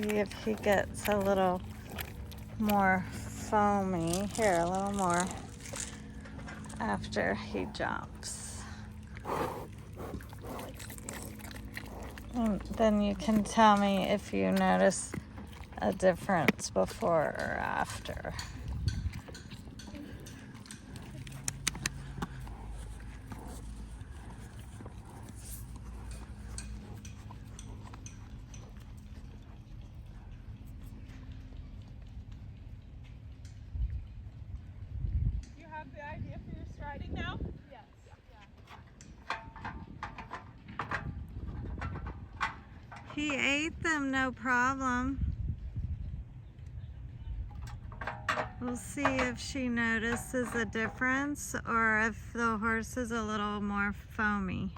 see if he gets a little more foamy. Here, a little more after he jumps. And then you can tell me if you notice a difference before or after. You have the idea for your striding now? Yes. He ate them, no problem. We'll see if she notices a difference or if the horse is a little more foamy.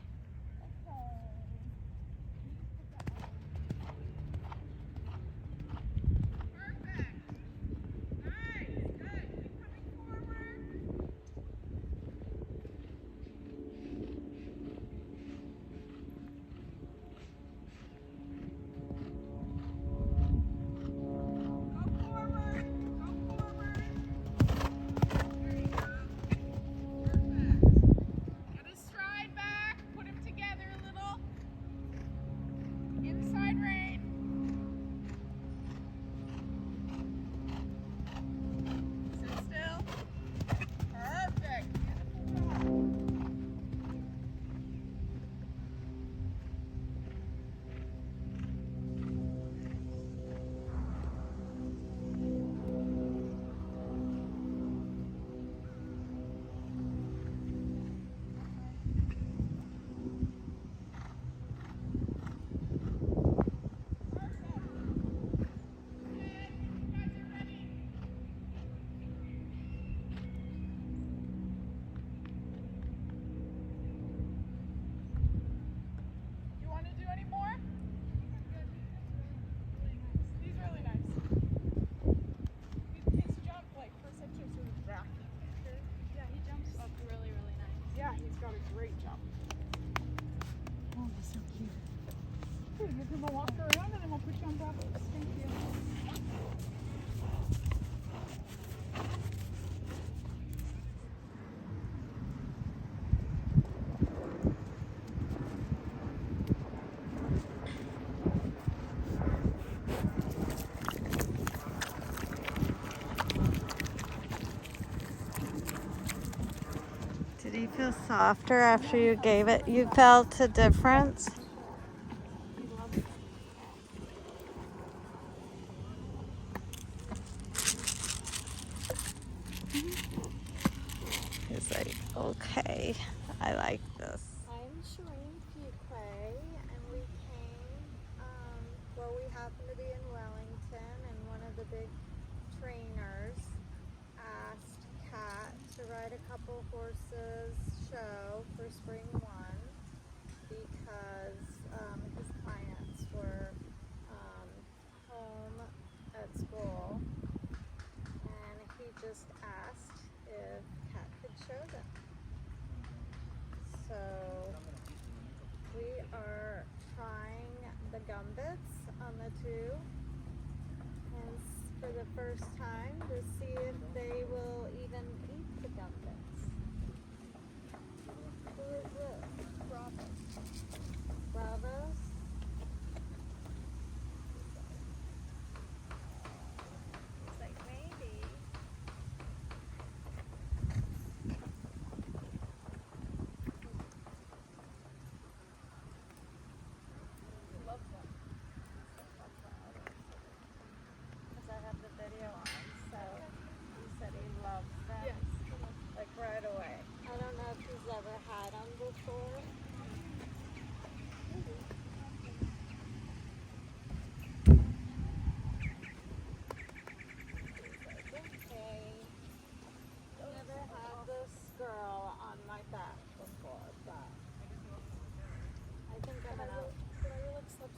We'll walk around and then we'll put you on Bravos. Thank you. Did he feel softer after you gave it? You felt a difference? He's like, okay, I like this. I'm Erynn Fuquas, and we came, well, we happen to be in Wellington, and one of the big trainers asked Kat to ride a couple horses show for spring 1 because his clients were home at school, and he just asked if Kat could show them. So we are trying the GumBits on the 2 and for the first time to see if they will even eat the GumBits. Who is this? Bravos. Bravos? It's like maybe.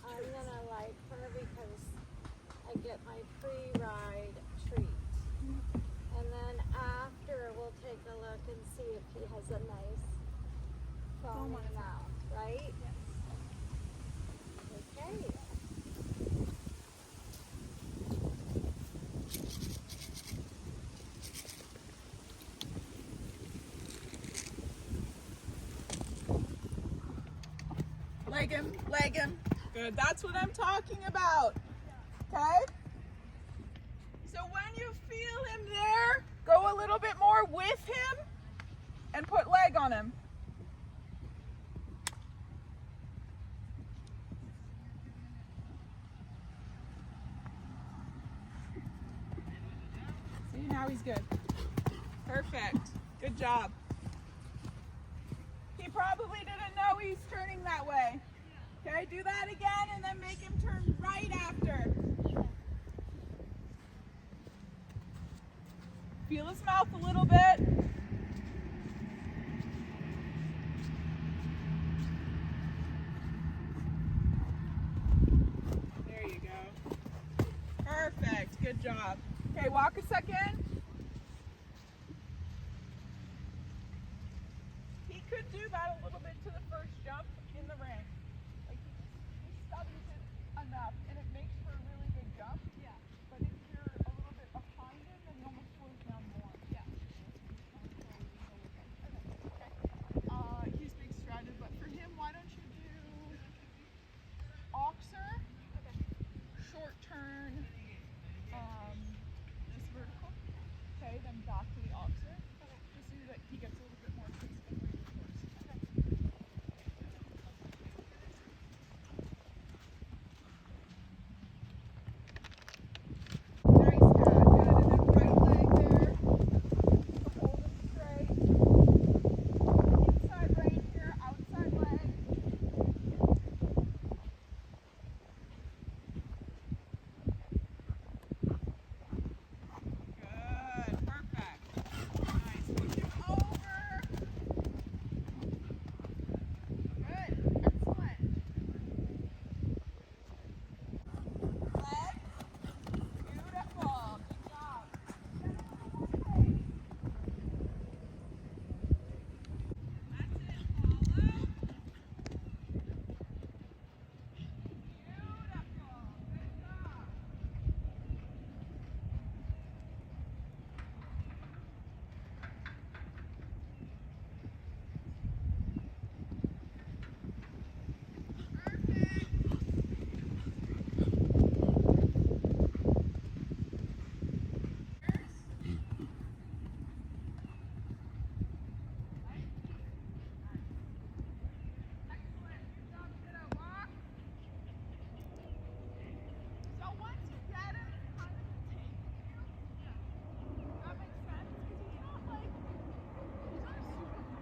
I'm gonna like her because I get my pre-ride treat. And then after we'll take a look and see if he has a nice foamy mouth, right? Yes. Okay. Leg him, leg him. Good, that's what I'm talking about. Okay? So when you feel him there, go a little bit more with him and put leg on him. See, now he's good. Perfect. Good job. He probably didn't know he's turning that way. Okay, do that again and then make him turn right after. Feel his mouth a little bit. There you go. Perfect. Good job. Okay, walk a second. He could do that a little bit to the first jump in the ring. Like he studies it enough and it makes for a really good jump. Yeah. But if you're a little bit behind him, then he almost slows down more. Yeah. Okay. He's big strided, but for him, why don't you do oxer, short turn, this vertical, okay, then back to the oxer, just so that he gets a little bit more taste of where you're first. Nice, Kat, good, and then right leg there, so hold him straight, inside rein here, outside leg. Good, perfect. Nice. Push him over. Good, excellent. Leg. Beautiful. Good job. That's it. Follow. Beautiful. Good job. So once you get him, kind of take you. That makes sense because he's not like he's not a super horse.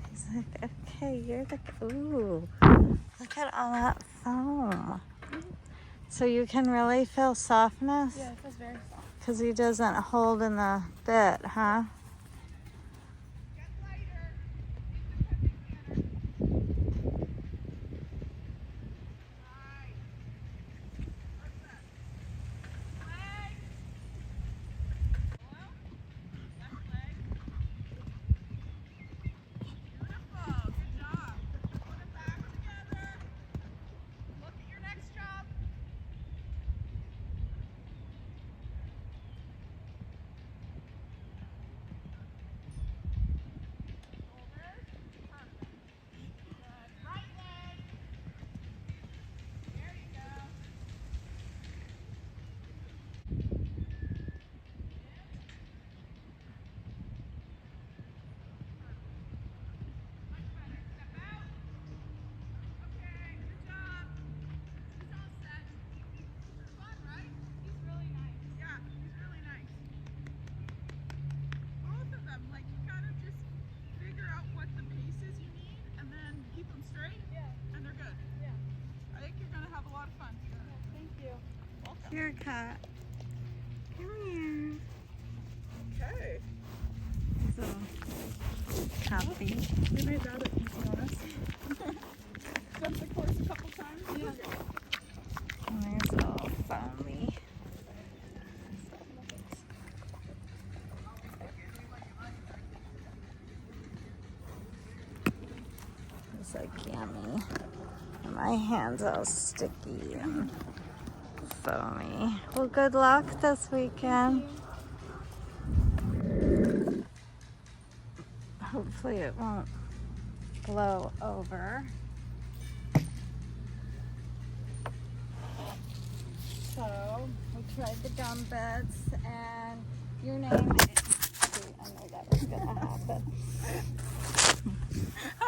He's like, okay, you're the, ooh, look at all that foam. So you can really feel softness? Yeah, it feels very soft. Because he doesn't hold in the bit, huh? Get lighter, independent manner. Right. Perfect. Leg. Follow. Left leg. Beautiful. Good job. Put it back together. Look at your next job. Shoulders. Perfect. Good. Right leg. There you go. Much better. Step out. Okay, good job. He's all set. Fun, right? He's really nice. Yeah, he's really nice. Both of them, like you kind of just figure out what the paces you need and then keep them straight. Yeah. And they're good. Yeah. I think you're gonna have a lot of fun. Thank you. Welcome. Here, Kat. Come here. Okay. So, happy. We made that easy on us. Jumped the course a couple times. Yeah. And there's all foamy. It's like yummy. I'm my hand's all sticky and foamy. Well, good luck this weekend. Hopefully it won't blow over. So we tried the GumBits, and your name is, I know that was gonna happen.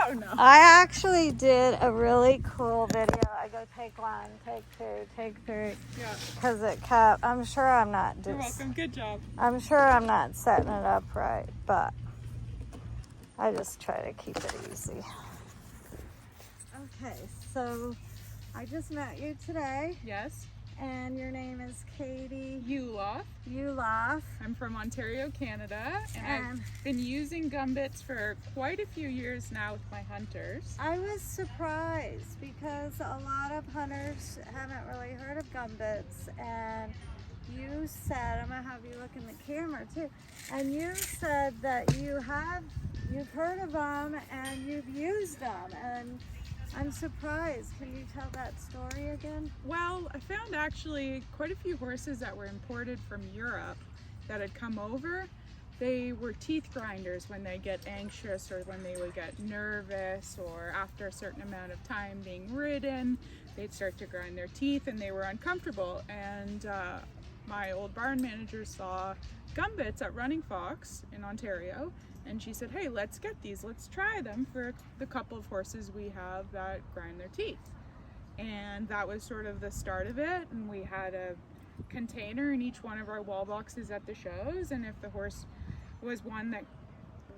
Oh no. I actually did a really cool video. I go take one, take two, take three, Yeah. because it kept, I'm sure I'm not You're welcome. Good job. I'm sure I'm not setting it up right, but I just try to keep it easy. Okay, so I just met you today, Yes. and your name is Katie Uloth. Uloth. I'm from Ontario, Canada, and And I've been using GumBits for quite a few years now with my hunters. I was surprised because a lot of hunters haven't really heard of GumBits, and you said, I'm gonna have you look in the camera too, and you said that you've heard of them and you've used them, and I'm surprised. Can you tell that story again? Well, I found actually quite a few horses that were imported from Europe that had come over. They were teeth grinders when they get anxious or when they would get nervous, or after a certain amount of time being ridden, they'd start to grind their teeth and they were uncomfortable. And my old barn manager saw GumBits at Running Fox in Ontario, and she said, hey, let's get these, let's try them for the couple of horses we have that grind their teeth. And that was sort of the start of it, and we had a container in each one of our wall boxes at the shows, and if the horse was one that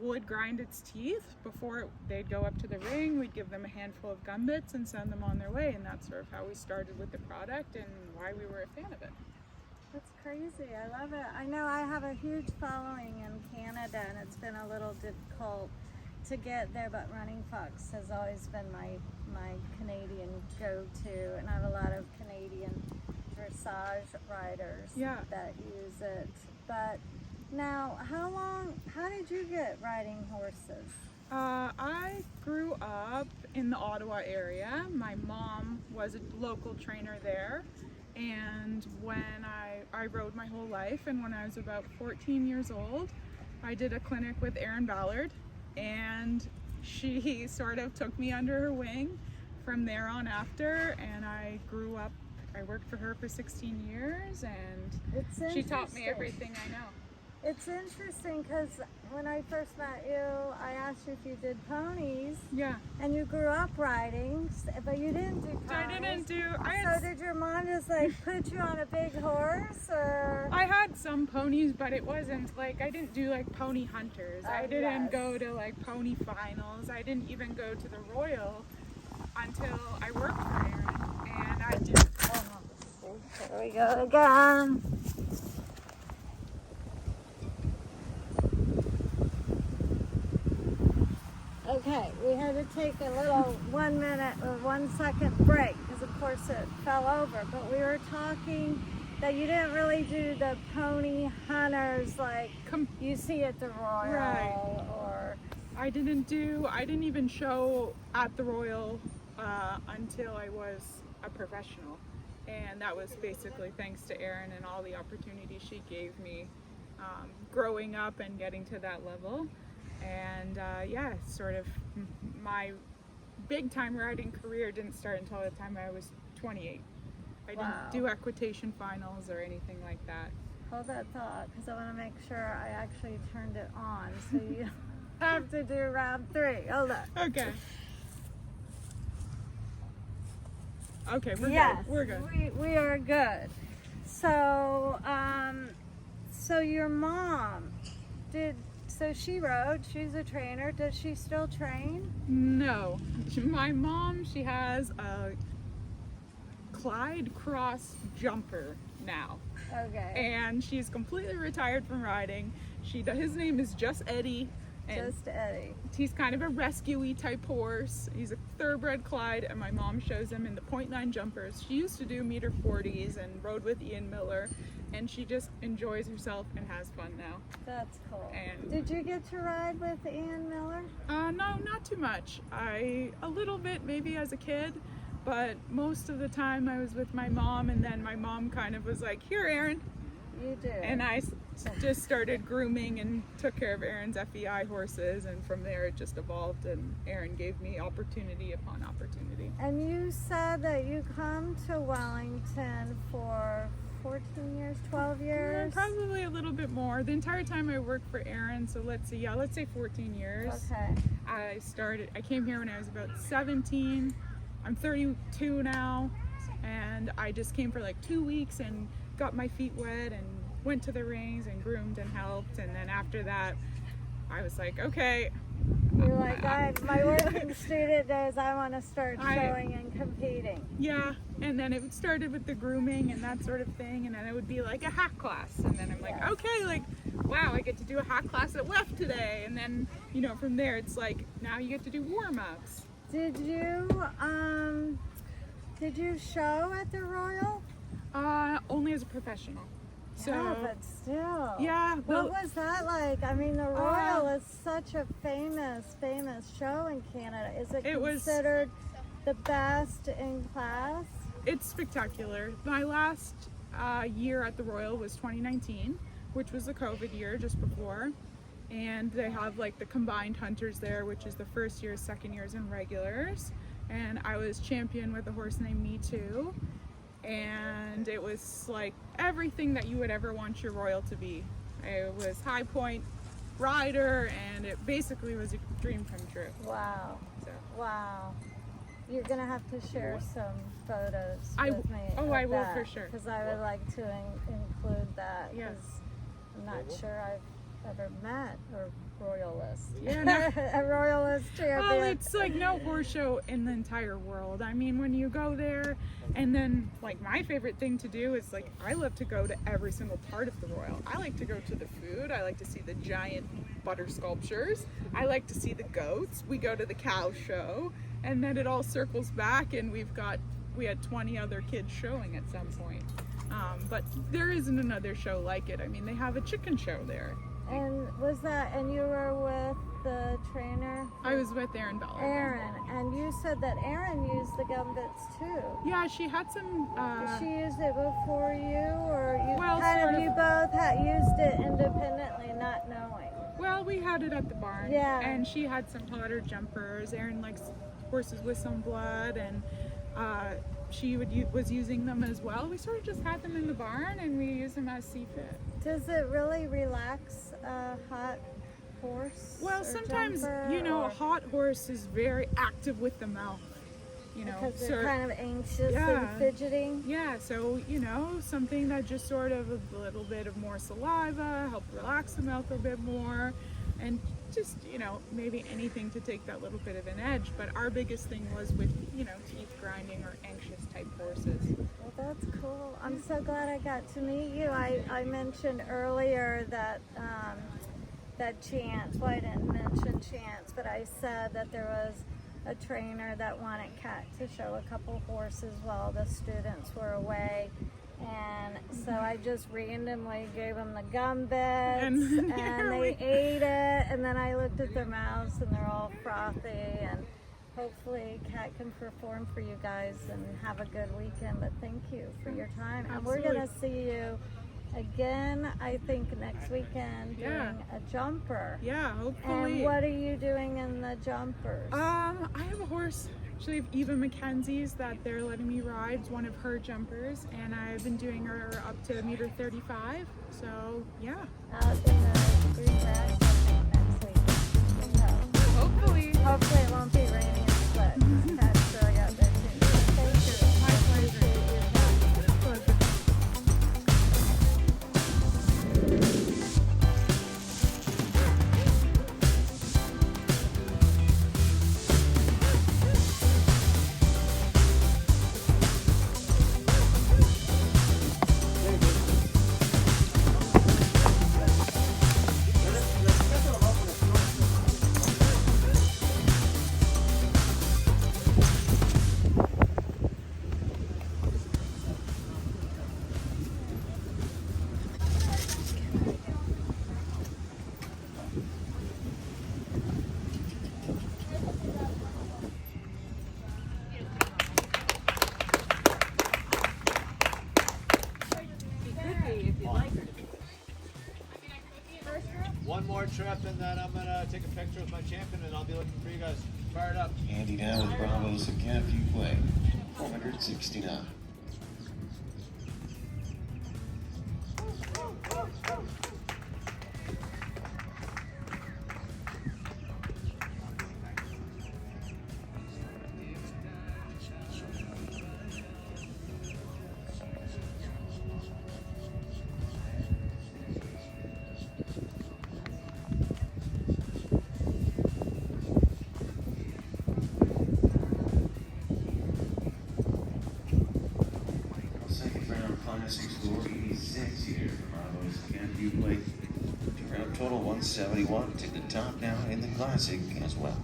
would grind its teeth before they'd go up to the ring, we'd give them a handful of GumBits and send them on their way, and that's sort of how we started with the product and why we were a fan of it. That's crazy. I love it. I know I have a huge following in Canada, and it's been a little difficult to get there, but Running Fox has always been my Canadian go-to, and I have a lot of Canadian dressage riders that use it. But now, how did you get riding horses? I grew up in the Ottawa area. My mom was a local trainer there, and when I rode my whole life, and when I was about 14 years old, I did a clinic with Erynn Ballard, and she sort of took me under her wing from there on after, and I grew up. I worked for her for 16 years, and she taught me everything I know. It's interesting because when I first met you, I asked you if you did ponies. Yeah. And you grew up riding, but you didn't do ponies. I didn't do. So did your mom just like put you on a big horse, or? I had some ponies, but it wasn't like, I didn't do like pony hunters. I didn't go to like pony finals. I didn't even go to the Royal until I worked for Erynn, and I did. Here we go again. Okay, we had to take a little 1 minute or 1 second break because of course it fell over, but we were talking that you didn't really do the pony hunters like you see at the Royal, right? Or I didn't even show at the Royal until I was a professional, and that was basically thanks to Erynn and all the opportunities she gave me growing up and getting to that level. And yeah, sort of my big time riding career didn't start until the time I was 28. I didn't do equitation finals or anything like that. Hold that thought, because I want to make sure I actually turned it on, so you have to do round 3. Hold on. Okay. Okay, we're good. We're good. We are good. So, so your mom so she rode, she's a trainer. Does she still train? No. My mom, she has a Clyde Cross jumper now. Okay. And she's completely retired from riding. His name is Just Eddie. And Just Eddie. He's kind of a rescue-y type horse. He's a thoroughbred Clyde, and my mom shows him in the .9 jumpers. She used to do meter 40s and rode with Ian Miller, and she just enjoys herself and has fun now. That's cool. And did you get to ride with Ian Miller? No, not too much. A little bit maybe as a kid, but most of the time I was with my mom, and then my mom kind of was like, here, Erynn. You do. And I just started grooming and took care of Erynn's FEI horses, and from there it just evolved, and Erynn gave me opportunity upon opportunity. And you said that you come to Wellington for 14 years, 12 years? Probably a little bit more. The entire time I worked for Erynn, so let's say 14 years. Okay. I came here when I was about 17. I'm 32 now, and I just came for like 2 weeks and got my feet wet and went to the rings and groomed and helped, and then after that I was like, okay. You're like, my working student days, I want to start showing and competing. Yeah, and then it started with the grooming and that sort of thing, and then it would be like a hack class, and then I'm like, okay, like, wow, I get to do a hack class at WEF today, and then, you know, from there it's like, now you get to do warm-ups. Did you show at the Royal? Only as a professional. So, yeah, but still. Yeah. What was that like? I mean, the Royal is such a famous show in Canada. Is it considered the best in class? It's spectacular. My last year at the Royal was 2019, which was the COVID year just before. And they have like the combined hunters there, which is the first years, second years, and regulars. And I was champion with a horse named Me Too. And it was like everything that you would ever want your Royal to be. It was high point rider, and it basically was a dream come true. Wow. So. Wow. You're going to have to share some photos with me. Oh, I will for sure. Because I would like to include that. Yes. I'm not sure I've ever met a Royalist. Yeah, no. A Royalist champion. Well, it's like no horse show in the entire world. I mean, when you go there, and then like my favorite thing to do is like I love to go to every single part of the Royal. I like to go to the food. I like to see the giant butter sculptures. I like to see the goats. We go to the cow show, and then it all circles back, and we had 20 other kids showing at some point. But there isn't another show like it. I mean, they have a chicken show there. And and you were with the trainer? I was with Erynn Ballard. Erynn, and you said that Erynn used the GumBits too. Yeah, she had some. Did she use it before you, or you you both used it independently, not knowing? Well, we had it at the barn. Yeah. And she had some hotter jumpers. Erynn likes horses with some blood, and she was using them as well. We sort of just had them in the barn, and we use them as see-fit. Does it really relax a hot horse? Well, sometimes, you know, a hot horse is very active with the mouth. You know, because they're kind of anxious and fidgeting. Yeah, so, you know, something that just sort of a little bit of more saliva, help relax the mouth a bit more, and just, you know, maybe anything to take that little bit of an edge. But our biggest thing was with, you know, teeth grinding or anxious type horses. Well, that's cool. I'm so glad I got to meet you. I mentioned earlier that that Chance, well, I didn't mention Chance, but I said that there was a trainer that wanted Kat to show a couple horses while the students were away. And so I just randomly gave them the GumBits, and they ate it, and then I looked at their mouths and they're all frothy, and hopefully Kat can perform for you guys and have a good weekend. But thank you for your time. Absolutely. And we're going to see you again, I think next weekend, doing a jumper. Yeah, hopefully. And what are you doing in the jumpers? I have a horse. Actually, Eva McKenzie's that they're letting me ride. It's one of her jumpers, and I've been doing her up to 1.35 m. So yeah. Out in the green grass, I think, next week. So, hopefully it won't be raining and split. That's really out there too. Thank you. My pleasure. if you'd like her to be. First trip? One more trip and then I'm gonna take a picture with my champion and I'll be looking for you guys. Fire it up. Andy down with Bravos and Kat Fuqua, 469. Second round classic score 86 here for Bravos and Kat Fuqua. Round total 171 to the top now in the classic as well.